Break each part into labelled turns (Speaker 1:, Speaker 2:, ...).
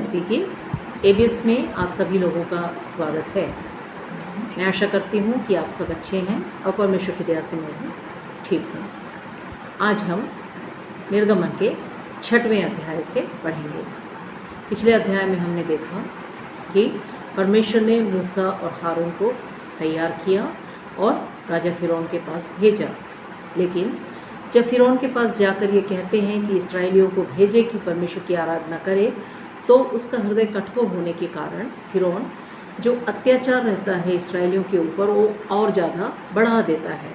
Speaker 1: मसीह की एबीएस में आप सभी लोगों का स्वागत है। मैं आशा करती हूँ कि आप सब अच्छे हैं और परमेश्वर की दया से मैं भी ठीक हूँ। आज हम निर्गमन के 6वें अध्याय से पढ़ेंगे। पिछले अध्याय में हमने देखा कि परमेश्वर ने मूसा और हारून को तैयार किया और राजा फिरौन के पास भेजा, लेकिन जब फिरौन के पास जाकर ये कहते हैं कि इसराइलियों को भेजे कि परमेश्वर की आराधना करे, तो उसका हृदय कठोर होने के कारण फिरौन जो अत्याचार रहता है इसराइलियों के ऊपर वो और ज़्यादा बढ़ा देता है।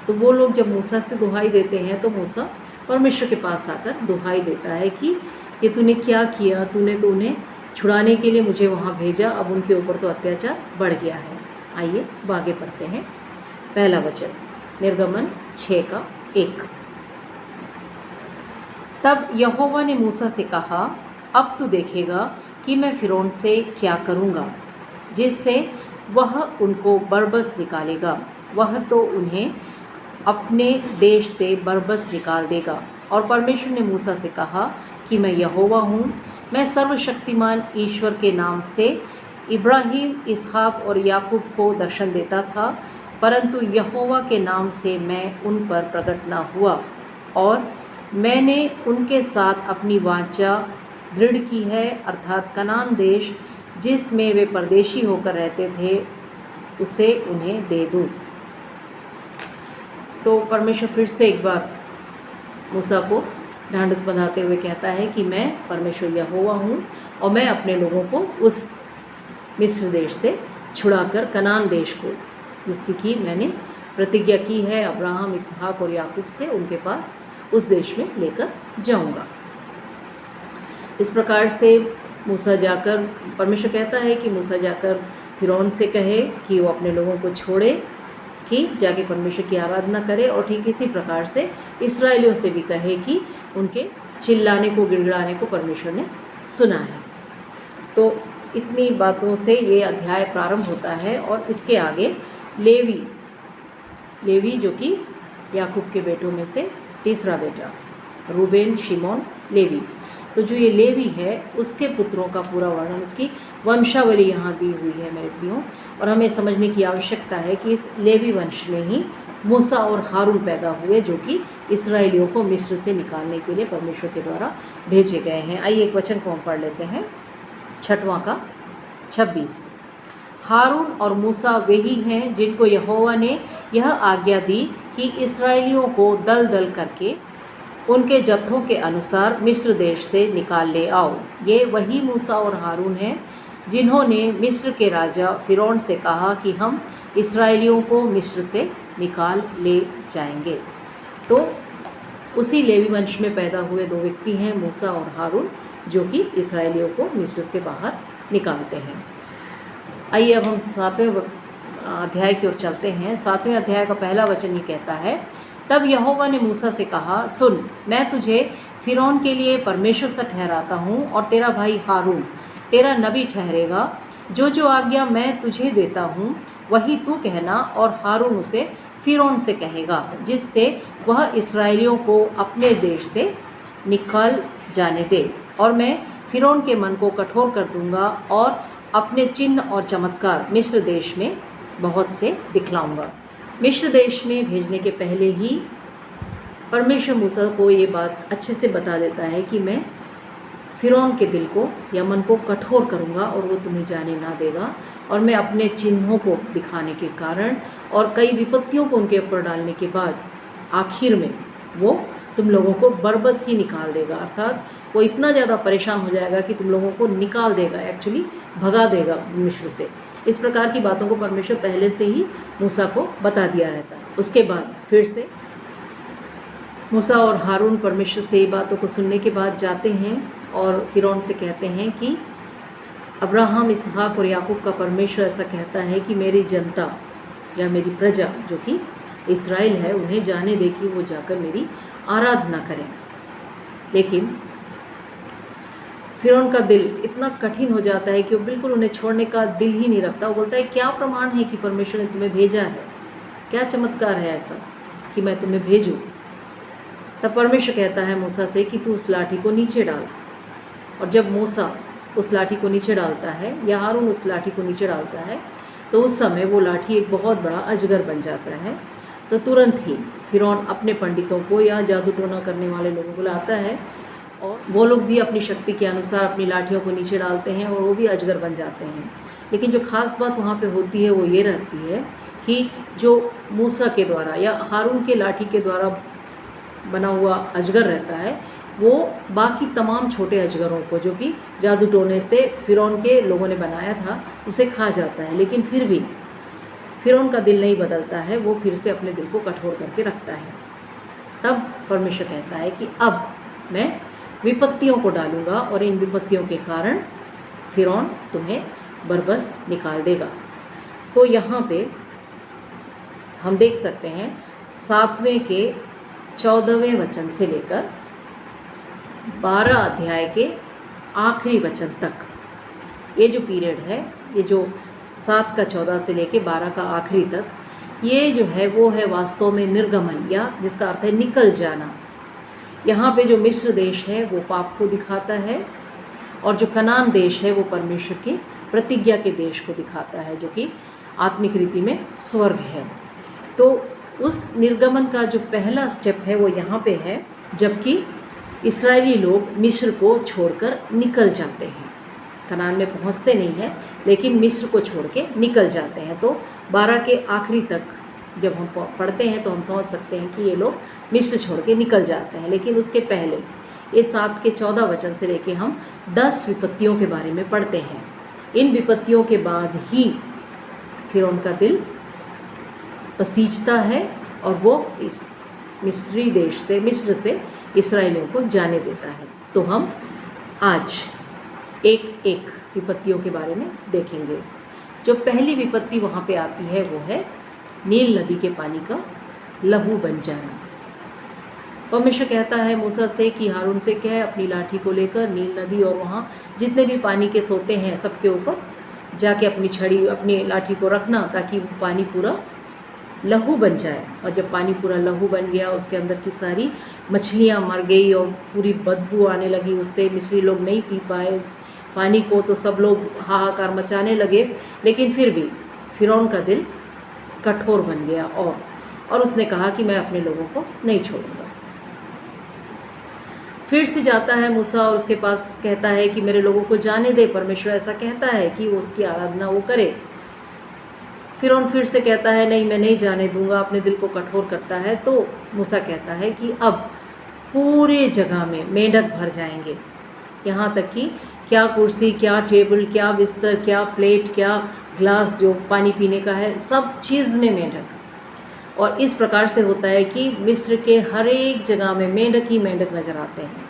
Speaker 1: तो वो लोग जब मूसा से दुहाई देते हैं तो मूसा परमेश्वर के पास आकर दुहाई देता है कि ये तूने क्या किया, तूने तो उन्हें छुड़ाने के लिए मुझे वहाँ भेजा, अब उनके ऊपर तो अत्याचार बढ़ गया है। आइए आगे पढ़ते हैं। पहला वचन निर्गमन 6:1। तब यहोवा ने मूसा से कहा, अब तू देखेगा कि मैं फिरौन से क्या करूँगा, जिससे वह उनको बरबस निकालेगा। वह तो उन्हें अपने देश से बरबस निकाल देगा। और परमेश्वर ने मूसा से कहा कि मैं यहोवा हूँ। मैं सर्वशक्तिमान ईश्वर के नाम से इब्राहिम, इसहाक और याकूब को दर्शन देता था, परंतु यहोवा के नाम से मैं उन पर प्रकट न हुआ, और मैंने उनके साथ अपनी वाचा दृढ़ की है, अर्थात कनान देश जिसमें वे परदेशी होकर रहते थे, उसे उन्हें दे दूँ। तो परमेश्वर फिर से एक बार मूसा को ढांढस बंधाते हुए कहता है कि मैं परमेश्वर यहोवा हूँ और मैं अपने लोगों को उस मिस्र देश से छुड़ाकर कनान देश को, जिसकी कि मैंने प्रतिज्ञा की है अब्राहम, इसहाक और याकूब से, उनके पास उस देश में लेकर जाऊंगा। इस प्रकार से मूसा जाकर, परमेश्वर कहता है कि मूसा जाकर फिरौन से कहे कि वो अपने लोगों को छोड़े, कि जाके परमेश्वर की आराधना करे, और ठीक इसी प्रकार से इस्राएलियों से भी कहे कि उनके चिल्लाने को, गिड़गिड़ाने को परमेश्वर ने सुना है। तो इतनी बातों से ये अध्याय प्रारंभ होता है। और इसके आगे लेवी जो कि याकूब के बेटों में से तीसरा बेटा, रूबेन, शिमोन, लेवी, तो जो ये लेवी है उसके पुत्रों का पूरा वर्णन, उसकी वंशावली यहाँ दी हुई है मेरे प्रियो। और हमें समझने की आवश्यकता है कि इस लेवी वंश में ही मूसा और हारून पैदा हुए, जो कि इसराइलियों को मिस्र से निकालने के लिए परमेश्वर के द्वारा भेजे गए हैं। आइए एक वचन को हम पढ़ लेते हैं, 6:26। हारून और मूसा वे ही हैं जिनको यहोवा ने यह आज्ञा दी कि इसराइलियों को दल दल करके उनके जत्थों के अनुसार मिस्र देश से निकाल ले आओ। ये वही मूसा और हारून हैं जिन्होंने मिस्र के राजा फिरौन से कहा कि हम इसराइलियों को मिस्र से निकाल ले जाएंगे। तो उसी लेवी वंश में पैदा हुए दो व्यक्ति हैं, मूसा और हारून, जो कि इसराइलियों को मिस्र से बाहर निकालते हैं। आइए अब हम 7वें अध्याय की ओर चलते हैं। 7वें अध्याय का पहला वचन ये कहता है, तब यहोवा ने मूसा से कहा, सुन, मैं तुझे फिरौन के लिए परमेश्वर सा ठहराता हूँ और तेरा भाई हारून तेरा नबी ठहरेगा। जो जो आज्ञा मैं तुझे देता हूँ वही तू कहना, और हारून उसे फिरौन से कहेगा, जिससे वह इसराइलियों को अपने देश से निकाल जाने दे। और मैं फिरौन के मन को कठोर कर दूंगा और अपने चिन्ह और चमत्कार मिस्र देश में बहुत से दिखलाऊंगा। मिस्र देश में भेजने के पहले ही परमेश्वर मूसा को ये बात अच्छे से बता देता है कि मैं फिरौन के दिल को या मन को कठोर करूंगा और वो तुम्हें जाने ना देगा, और मैं अपने चिन्हों को दिखाने के कारण और कई विपत्तियों को उनके ऊपर डालने के बाद आखिर में वो तुम लोगों को बरबस ही निकाल देगा। अर्थात वो इतना ज़्यादा परेशान हो जाएगा कि तुम लोगों को निकाल देगा, एक्चुअली भगा देगा मिस्र से। इस प्रकार की बातों को परमेश्वर पहले से ही मूसा को बता दिया रहता है। उसके बाद फिर से मूसा और हारून परमेश्वर से ये बातों को सुनने के बाद जाते हैं और फिरौन से कहते हैं कि अब्राहम, इसहाक और याकूब का परमेश्वर ऐसा कहता है कि मेरी जनता या मेरी प्रजा जो कि इसराइल है, उन्हें जाने दे कि वो जाकर मेरी आराधना करें। लेकिन फिरौन का दिल इतना कठिन हो जाता है कि वो बिल्कुल उन्हें छोड़ने का दिल ही नहीं रखता। वो बोलता है, क्या प्रमाण है कि परमेश्वर ने तुम्हें भेजा है, क्या चमत्कार है ऐसा कि मैं तुम्हें भेजूं। तब परमेश्वर कहता है मूसा से कि तू उस लाठी को नीचे डाल। और जब मूसा उस लाठी को नीचे डालता है या हारून उस लाठी को नीचे डालता है तो उस समय वो लाठी एक बहुत बड़ा अजगर बन जाता है। तो तुरंत ही फिरौन अपने पंडितों को या जादू टोना करने वाले लोगों को लाता है और वो लोग भी अपनी शक्ति के अनुसार अपनी लाठियों को नीचे डालते हैं और वो भी अजगर बन जाते हैं। लेकिन जो ख़ास बात वहाँ पे होती है वो ये रहती है कि जो मूसा के द्वारा या हारून के लाठी के द्वारा बना हुआ अजगर रहता है वो बाकी तमाम छोटे अजगरों को, जो कि जादू टोने से फिरौन के लोगों ने बनाया था, उसे खा जाता है। लेकिन फिर भी फिरौन का दिल नहीं बदलता है, वो फिर से अपने दिल को कठोर करके रखता है। तब परमेश्वर कहता है कि अब मैं विपत्तियों को डालूंगा और इन विपत्तियों के कारण फिरौन तुम्हें बरबस निकाल देगा। तो यहाँ पे हम देख सकते हैं 7वें के 14वें वचन से लेकर 12 अध्याय के आखिरी वचन तक ये जो पीरियड है, ये जो 7 का 14 से लेकर 12 का आखिरी तक, ये जो है वो है वास्तव में निर्गमन, या जिसका अर्थ है निकल जाना। यहाँ पे जो मिस्र देश है वो पाप को दिखाता है और जो कनान देश है वो परमेश्वर के प्रतिज्ञा के देश को दिखाता है, जो कि आत्मिक रीति में स्वर्ग है। तो उस निर्गमन का जो पहला स्टेप है वो यहाँ पे है, जबकि इस्राएली लोग मिस्र को छोड़कर निकल जाते हैं। कनान में पहुँचते नहीं हैं लेकिन मिस्र को छोड़ के निकल जाते हैं। तो 12 के आखिरी तक जब हम पढ़ते हैं तो हम समझ सकते हैं कि ये लोग मिस्र छोड़ के निकल जाते हैं। लेकिन उसके पहले ये 7 के 14 वचन से लेके हम 10 विपत्तियों के बारे में पढ़ते हैं। इन विपत्तियों के बाद ही फिरौन का दिल पसीजता है और वो इस मिस्र से इस्राएलियों को जाने देता है। तो हम आज एक एक विपत्तियों के बारे में देखेंगे। जो पहली विपत्ति वहाँ पे आती है वो है नील नदी के पानी का लहू बन जाना। परमेश्वर कहता है मूसा से कि हारून से कह अपनी लाठी को लेकर नील नदी और वहाँ जितने भी पानी के सोते हैं सबके ऊपर जाके अपनी छड़ी अपनी लाठी को रखना, ताकि वो पानी पूरा लहू बन जाए। और जब पानी पूरा लहू बन गया, उसके अंदर की सारी मछलियाँ मर गई और पूरी बदबू आने लगी उससे, मिस्री लोग नहीं पी पाए उस पानी को, तो सब लोग हाहाकार मचाने लगे। लेकिन फिर भी फिरौन का दिल कठोर बन गया और उसने कहा कि मैं अपने लोगों को नहीं छोड़ूंगा। फिर से जाता है मूसा और उसके पास कहता है कि मेरे लोगों को जाने दे। परमेश्वर ऐसा कहता है कि वो उसकी आराधना वो करे। फिरौन फिर से कहता है नहीं, मैं नहीं जाने दूंगा, अपने दिल को कठोर करता है। तो मूसा कहता है कि अब पूरे जगह में मेंढक भर जाएंगे, यहाँ तक कि क्या कुर्सी, क्या टेबल, क्या बिस्तर, क्या प्लेट, क्या ग्लास जो पानी पीने का है, सब चीज़ में मेंढक। और इस प्रकार से होता है कि मिस्र के हर एक जगह में मेंढक ही मेंढक नज़र आते हैं।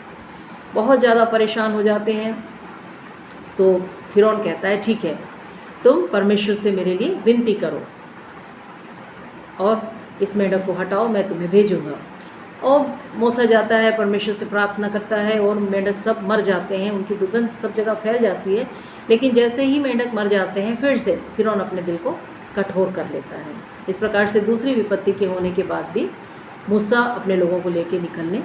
Speaker 1: बहुत ज़्यादा परेशान हो जाते हैं। तो फिरौन कहता है ठीक है, तुम परमेश्वर से मेरे लिए विनती करो और इस मेंढक को हटाओ, मैं तुम्हें भेजूँगा। और मूसा जाता है, परमेश्वर से प्रार्थना करता है और मेंढक सब मर जाते हैं, उनकी दुर्गंध सब जगह फैल जाती है। लेकिन जैसे ही मेंढक मर जाते हैं फिर से फिरौन अपने दिल को कठोर कर लेता है। इस प्रकार से दूसरी विपत्ति के होने के बाद भी मूसा अपने लोगों को लेकर निकलने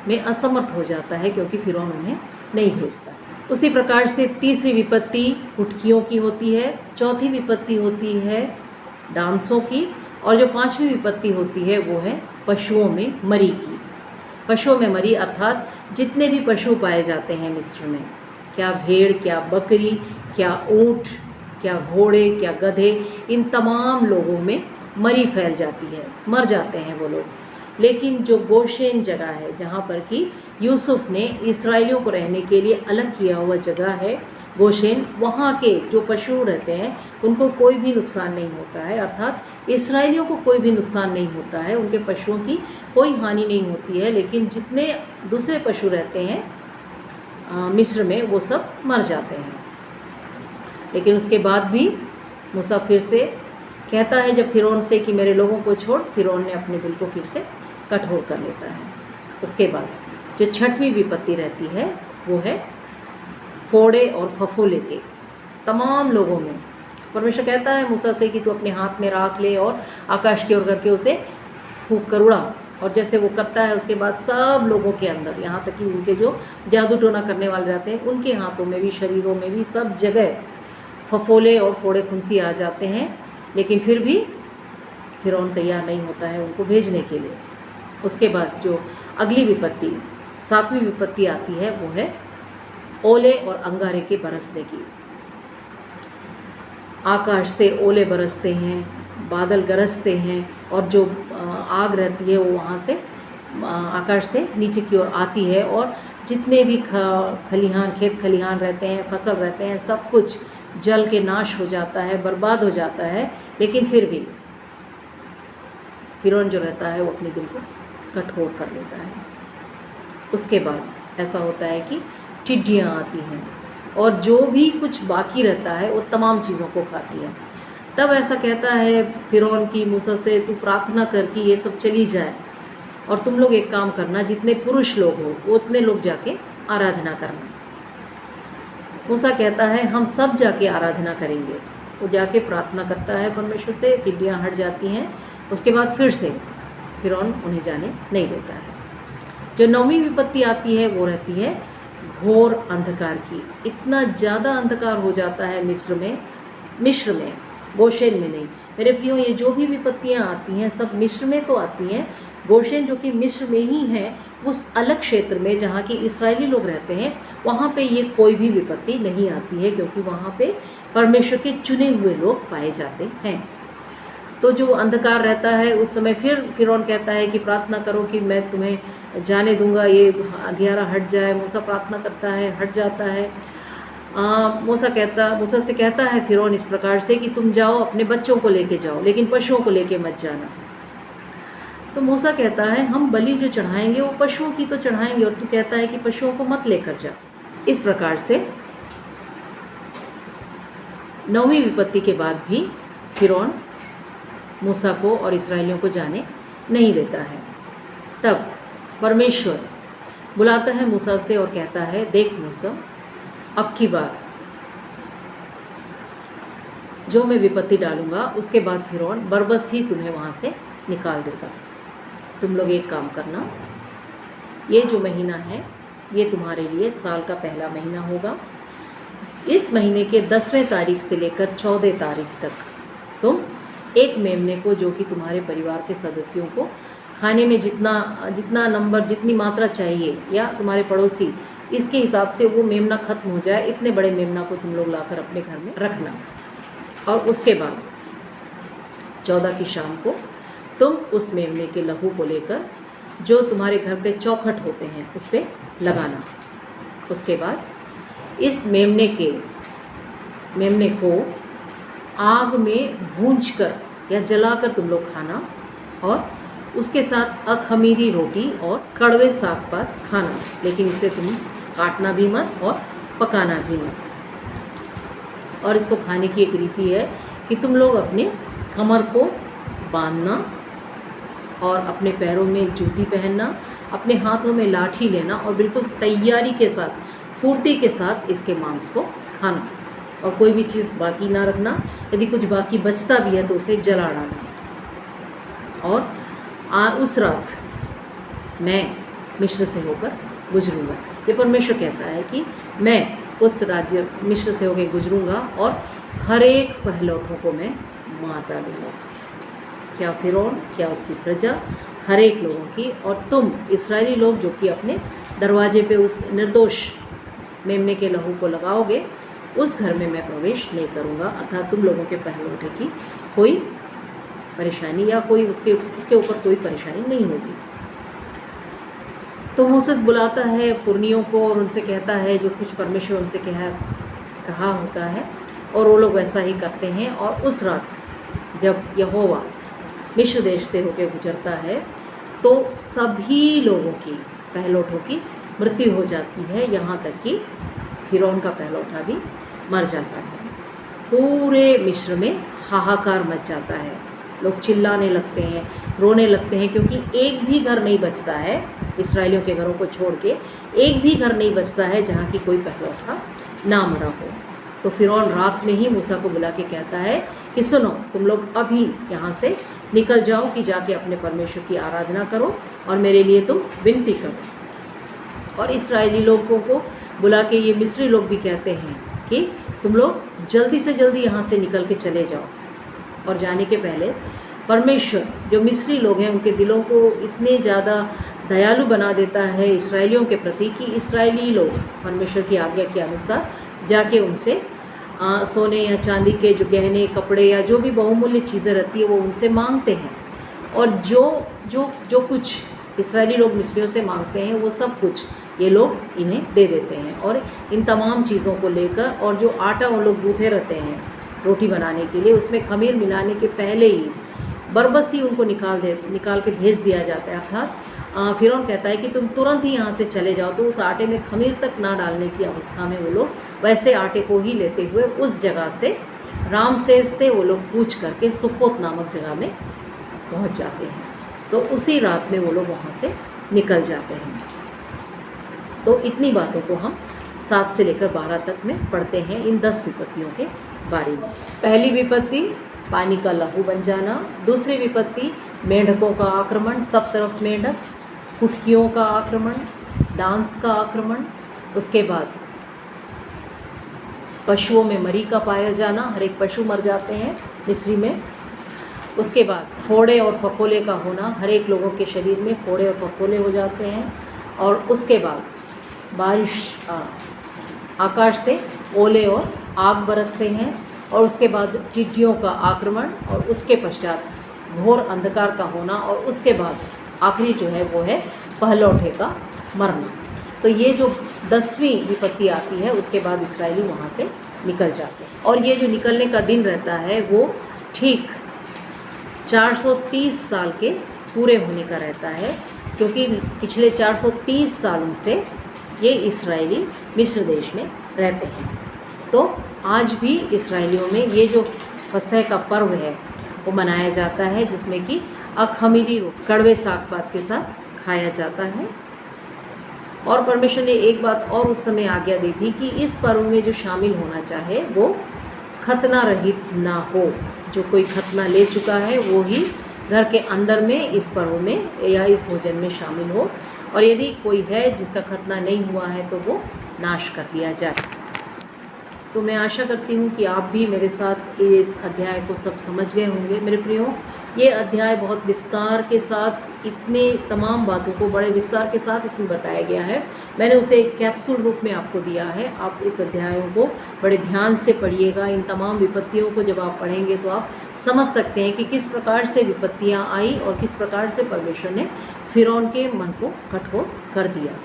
Speaker 1: में असमर्थ हो जाता है, क्योंकि फिरौन उन्हें नहीं भेजता। उसी प्रकार से तीसरी विपत्ति कुटकियों की होती है, चौथी विपत्ति होती है डांसों की, और जो 5वीं विपत्ति होती है वो है पशुओं में मरी की। पशुओं में मरी अर्थात जितने भी पशु पाए जाते हैं मिस्र में, क्या भेड़, क्या बकरी, क्या ऊँट, क्या घोड़े, क्या गधे, इन तमाम लोगों में मरी फैल जाती है, मर जाते हैं वो लोग। लेकिन जो गोशेन जगह है, जहाँ पर कि यूसुफ ने इस्राएलियों को रहने के लिए अलग किया हुआ जगह है गोशेन, वहाँ के जो पशु रहते हैं उनको कोई भी नुकसान नहीं होता है, अर्थात इस्राएलियों को कोई भी नुकसान नहीं होता है, उनके पशुओं की कोई हानि नहीं होती है। लेकिन जितने दूसरे पशु रहते हैं मिस्र में वो सब मर जाते हैं। लेकिन उसके बाद भी मूसा फिर से कहता है जब फिरौन से कि मेरे लोगों को छोड़, फिरौन ने अपने दिल को फिर से कठोर कर लेता है। उसके बाद जो 6वीं विपत्ति रहती है वो है फोड़े और फफोले के तमाम लोगों में। परमेश्वर कहता है मूसा से कि तू अपने हाथ में राख ले और आकाश की ओर करके उसे फूंक कर उड़ा। और जैसे वो करता है उसके बाद सब लोगों के अंदर, यहाँ तक कि उनके जो जादू टोना करने वाले रहते हैं उनके हाथों में भी, शरीरों में भी, सब जगह फफोले और फोड़े फुंसी आ जाते हैं। लेकिन फिर भी फिरौन तैयार नहीं होता है उनको भेजने के लिए। उसके बाद जो अगली विपत्ति, 7वीं विपत्ति आती है वो है ओले और अंगारे के बरसने की। आकाश से ओले बरसते हैं, बादल गरजते हैं और जो आग रहती है वो वहाँ से आकाश से नीचे की ओर आती है और जितने भी खलिहान, खेत खलिहान रहते हैं, फसल रहते हैं, सब कुछ जल के नाश हो जाता है, बर्बाद हो जाता है। लेकिन फिर भी फिरौन जो रहता है वो अपने दिल को कठोर कर लेता है। उसके बाद ऐसा होता है कि टिड्डियाँ आती हैं और जो भी कुछ बाकी रहता है वो तमाम चीज़ों को खाती है। तब ऐसा कहता है फिरौन की मूसा से, तू प्रार्थना कर कि ये सब चली जाए और तुम लोग एक काम करना, जितने पुरुष लोग हो उतने लोग जाके आराधना करना। मूसा कहता है हम सब जाके आराधना करेंगे। वो जाके प्रार्थना करता है परमेश्वर से, टिड्डियाँ हट जाती हैं। उसके बाद फिर से फिरौन उन्हें जाने नहीं देता है। जो 9वीं विपत्ति आती है वो रहती है घोर अंधकार की। इतना ज़्यादा अंधकार हो जाता है मिस्र में, गोशेन में नहीं। मेरे प्रियो, ये जो भी विपत्तियाँ आती हैं सब मिस्र में तो आती हैं। गोशेन जो कि मिस्र में ही है, उस अलग क्षेत्र में जहाँ की इसराइली लोग रहते हैं, वहाँ पे ये कोई भी विपत्ति नहीं आती है, क्योंकि वहाँ पे परमेश्वर के चुने हुए लोग पाए जाते हैं। तो जो अंधकार रहता है उस समय फिर फिरौन कहता है कि प्रार्थना करो कि मैं तुम्हें जाने दूंगा, ये अंधियारा हट जाए। मूसा प्रार्थना करता है, हट जाता है। मूसा से कहता है फिरौन इस प्रकार से कि तुम जाओ, अपने बच्चों को लेके जाओ, लेकिन पशुओं को लेके मत जाना। तो मूसा कहता है हम बलि जो चढ़ाएंगे वो पशुओं की तो चढ़ाएंगे, और तू कहता है कि पशुओं को मत लेकर जा। इस प्रकार से 9वीं विपत्ति के बाद भी फिरौन मूसा को और इस्राएलियों को जाने नहीं देता है। तब परमेश्वर बुलाता है मूसा से और कहता है, देख मूसा, अब की बार जो मैं विपत्ति डालूंगा उसके बाद फिरौन बरबस ही तुम्हें वहाँ से निकाल देगा। तुम लोग एक काम करना, ये जो महीना है ये तुम्हारे लिए साल का पहला महीना होगा। इस महीने के 10वें तारीख से लेकर 14 तारीख तक तुम एक मेमने को, जो कि तुम्हारे परिवार के सदस्यों को खाने में जितना नंबर, जितनी मात्रा चाहिए, या तुम्हारे पड़ोसी इसके हिसाब से वो मेमना ख़त्म हो जाए, इतने बड़े मेमना को तुम लोग लाकर अपने घर में रखना। और उसके बाद 14 की शाम को तुम उस मेमने के लहू को लेकर जो तुम्हारे घर के चौखट होते हैं उस पर लगाना। उसके बाद इस मेमने को आग में भूंजकर या जलाकर तुम लोग खाना, और उसके साथ अखमीरी रोटी और कड़वे साग पात खाना। लेकिन इसे तुम काटना भी मत और पकाना भी मत। और इसको खाने की एक रीति है कि तुम लोग अपने कमर को बांधना और अपने पैरों में जूती पहनना, अपने हाथों में लाठी लेना और बिल्कुल तैयारी के साथ, फुर्ती के साथ इसके मांस को खाना, और कोई भी चीज़ बाकी ना रखना। यदि कुछ बाकी बचता भी है तो उसे जला डालना। और उस रात मैं मिस्र से होकर गुजरूंगा। ये परमेश्वर कहता है कि मैं उस राज्य मिस्र से होकर गुजरूंगा और हर एक पहलौठों को मैं मार डालूंगा। क्या फिरौन, क्या उसकी प्रजा, हर एक लोगों की। और तुम इस्राएली लोग जो कि अपने दरवाजे पे उस निर्दोष मेमने के लहू को लगाओगे, उस घर में मैं प्रवेश नहीं करूँगा। अर्थात तुम लोगों के पहलौठे की कोई परेशानी या कोई उसके ऊपर कोई परेशानी नहीं होगी। तो मूसा बुलाता है पुरनियों को और उनसे कहता है जो कुछ परमेश्वर उनसे कहा होता है, और वो लोग वैसा ही करते हैं। और उस रात जब यहोवा मिस्र देश से होकर गुजरता है तो सभी लोगों की पहलौठों की मृत्यु हो जाती है, यहाँ तक कि फिरौन का पहलौठा भी मर जाता है। पूरे मिस्र में हाहाकार मच जाता है, लोग चिल्लाने लगते हैं, रोने लगते हैं, क्योंकि एक भी घर नहीं बचता है, इस्राएलियों के घरों को छोड़ के एक भी घर नहीं बचता है जहाँ की कोई पहलौठा ना मरा हो। तो फिरौन रात में ही मूसा को बुला के कहता है कि सुनो, तुम लोग अभी यहाँ से निकल जाओ कि जाके अपने परमेश्वर की आराधना करो और मेरे लिए तुम विनती करो। और इस्राएली लोगों को बुला के ये मिस्री लोग भी कहते हैं कि तुम लोग जल्दी से जल्दी यहाँ से निकल के चले जाओ। और जाने के पहले परमेश्वर जो मिस्री लोग हैं उनके दिलों को इतने ज़्यादा दयालु बना देता है इसराइलियों के प्रति कि इसराइली लोग परमेश्वर की आज्ञा के अनुसार जाके उनसे सोने या चांदी के जो गहने कपड़े या जो भी बहुमूल्य चीज़ें रहती है वो उनसे मांगते हैं। और जो जो जो कुछ इसराइली लोग मिस्रियों से मांगते हैं वो सब कुछ ये लोग इन्हें दे देते हैं। और इन तमाम चीज़ों को लेकर और जो आटा वो लोग गूँथे रहते हैं रोटी बनाने के लिए, उसमें खमीर मिलाने के पहले ही बरबस ही उनको निकाल के भेज दिया जाता है। अर्थात फिरौन कहता है कि तुम तुरंत ही यहाँ से चले जाओ। तो उस आटे में खमीर तक ना डालने की अवस्था में वो लोग वैसे आटे को ही लेते हुए उस जगह से रामसेस से वो लोग कूच करके सुक्कोत नामक जगह में पहुँच जाते हैं। तो उसी रात में वो लोग वहाँ से निकल जाते हैं। तो इतनी बातों को हम 7 से लेकर 12 तक में पढ़ते हैं इन 10 विपत्तियों के बारे में। पहली विपत्ति पानी का लहू बन जाना। दूसरी विपत्ति मेंढकों का आक्रमण, सब तरफ मेंढक, कुटकियों का आक्रमण, डांस का आक्रमण। उसके बाद पशुओं में मरी का पाया जाना, हर एक पशु मर जाते हैं मिस्री में। उसके बाद फोड़े और फफोले का होना, हर एक लोगों के शरीर में फोड़े और फफोले हो जाते हैं। और उसके बाद बारिश, आकाश से ओले और आग बरसते हैं। और उसके बाद टिड्डियों का आक्रमण और उसके पश्चात घोर अंधकार का होना। और उसके बाद आखिरी जो है वो है पहलौठे का मरना। तो ये जो 10वीं विपत्ति आती है उसके बाद इसराइली वहाँ से निकल जाते हैं। और ये जो निकलने का दिन रहता है वो ठीक 430 साल के पूरे होने का रहता है, क्योंकि पिछले 430 सालों से ये इसराइली मिस्र देश में रहते हैं। तो आज भी इसराइलियों में ये जो फसह का पर्व है वो मनाया जाता है, जिसमें कि अखमीरी कड़वे साग पात के साथ खाया जाता है। और परमेश्वर ने एक बात और उस समय आज्ञा दी थी कि इस पर्व में जो शामिल होना चाहे वो खतना रहित ना हो। जो कोई खतना ले चुका है वो ही घर के अंदर में इस पर्व में या इस भोजन में शामिल हो। और यदि कोई है जिसका खतना नहीं हुआ है तो वो नाश कर दिया जाए। तो मैं आशा करती हूँ कि आप भी मेरे साथ इस अध्याय को सब समझ गए होंगे। मेरे प्रियो, ये अध्याय बहुत विस्तार के साथ इतने तमाम बातों को बड़े विस्तार के साथ इसमें बताया गया है। मैंने उसे एक कैप्सूल रूप में आपको दिया है। आप इस अध्यायों को बड़े ध्यान से पढ़िएगा। इन तमाम विपत्तियों को जब आप पढ़ेंगे तो आप समझ सकते हैं कि किस प्रकार से विपत्तियाँ आई और किस प्रकार से परमेश्वर ने फिरौन के मन को कठोर कर दिया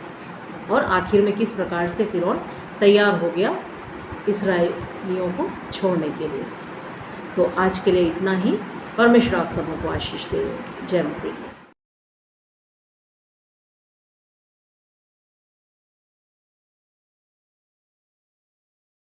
Speaker 1: और आखिर में किस प्रकार से फिरौन तैयार हो गया इसराइलियों को छोड़ने के लिए। तो आज के लिए इतना ही। परमेश्वर आप सबों को आशीष दे। जय मसीह।